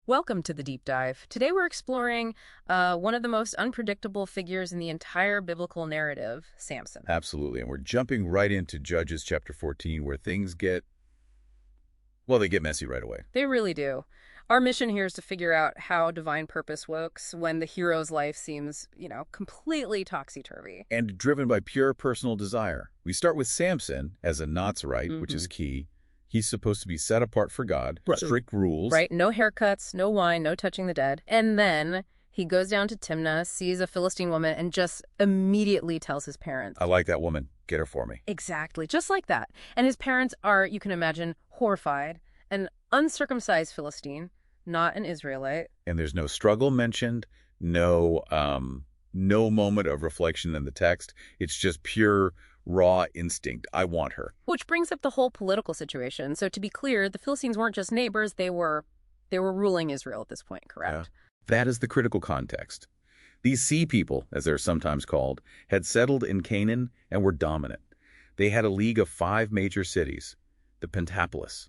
Welcome to the deep dive. Today we're exploring one of the most unpredictable figures in the entire biblical narrative, Samson. Absolutely. And we're jumping right into Judges chapter 14, where things get, well, they get messy right away. They really do. Our mission here is to figure out how divine purpose works when the hero's life seems, completely topsy-turvy. And driven by pure personal desire. We start with Samson as a Nazarite, which is key. He's supposed to be set apart for God, strict rules. Right, no haircuts, no wine, no touching the dead. And then he goes down to Timnah, sees a Philistine woman, and just immediately tells his parents. I like that woman. Get her for me. Exactly, just like that. And his parents are, you can imagine, horrified. An uncircumcised Philistine, not an Israelite. And there's no struggle mentioned, no moment of reflection in the text. It's just pure, raw instinct. I want her. Which brings up the whole political situation. So to be clear, the Philistines weren't just neighbors, they were ruling Israel at this point, correct? That is the critical context. These sea people, as they're sometimes called, had settled in Canaan and were dominant. They had a league of 5 major cities, the Pentapolis.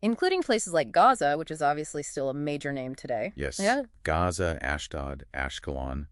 Including places like Gaza, which is obviously still a major name today. Yes, Yeah. Gaza, Ashdod, Ashkelon.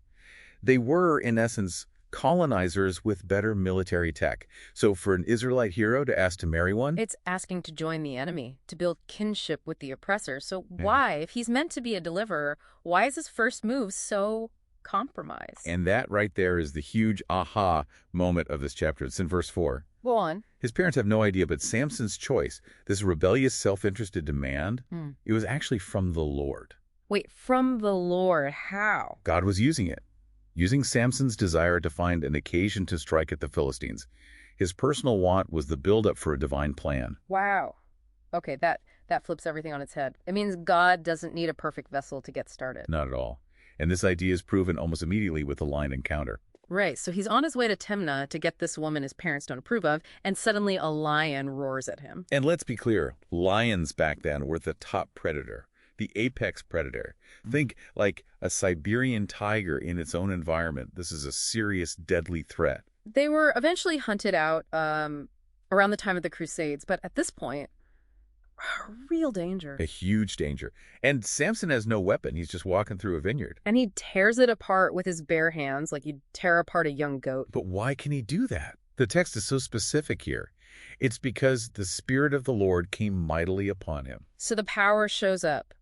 They were, in essence, colonizers with better military tech. So for an Israelite hero to ask to marry one, It's asking to join the enemy, to build kinship with the oppressor. So why, if he's meant to be a deliverer, why is his first move so compromised? and that right there is the huge aha moment of this chapter. It's in verse 4. Go on. His parents have no idea, but Samson's choice, this rebellious, self-interested demand, it was actually from the Lord. Wait, from the Lord, how? God was using it, using Samson's desire to find an occasion to strike at the Philistines. His personal want was the build-up for a divine plan. Wow. Okay, that flips everything on its head. It means God doesn't need a perfect vessel to get started. Not at all. And this idea is proven almost immediately with the lion encounter. Right, so he's on his way to Timnah to get this woman his parents don't approve of, and suddenly a lion roars at him. And let's be clear, lions back then were the top predator, the apex predator. Think like a Siberian tiger in its own environment. This is a serious, deadly threat. They were eventually hunted out around the time of the Crusades, but at this point, real danger. A huge danger. And Samson has no weapon. He's just walking through a vineyard. And he tears it apart with his bare hands like you'd tear apart a young goat. But why can he do that? The text is so specific here. It's because the Spirit of the Lord came mightily upon him. So the power shows up.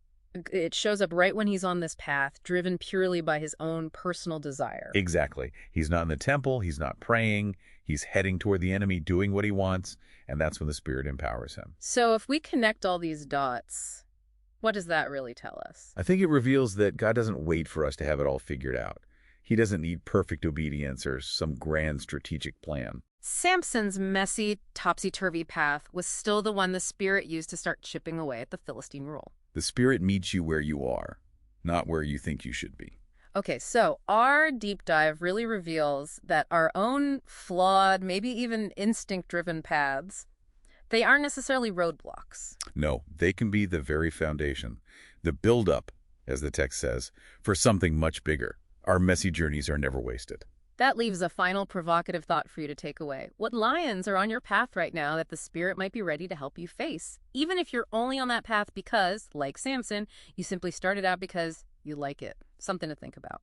It shows up right when he's on this path, driven purely by his own personal desire. Exactly. He's not in the temple. He's not praying. He's heading toward the enemy, doing what he wants. And that's when the Spirit empowers him. So if we connect all these dots, what does that really tell us? I think it reveals that God doesn't wait for us to have it all figured out. He doesn't need perfect obedience or some grand strategic plan. Samson's messy, topsy-turvy path was still the one the Spirit used to start chipping away at the Philistine rule. The Spirit meets you where you are, not where you think you should be. Okay, so our deep dive really reveals that our own flawed, maybe even instinct-driven paths, they aren't necessarily roadblocks. No, they can be the very foundation, the build-up, as the text says, for something much bigger. Our messy journeys are never wasted. That leaves a final provocative thought for you to take away. What lions are on your path right now that the Spirit might be ready to help you face? Even if you're only on that path because, like Samson, you simply started out because you like it. Something to think about.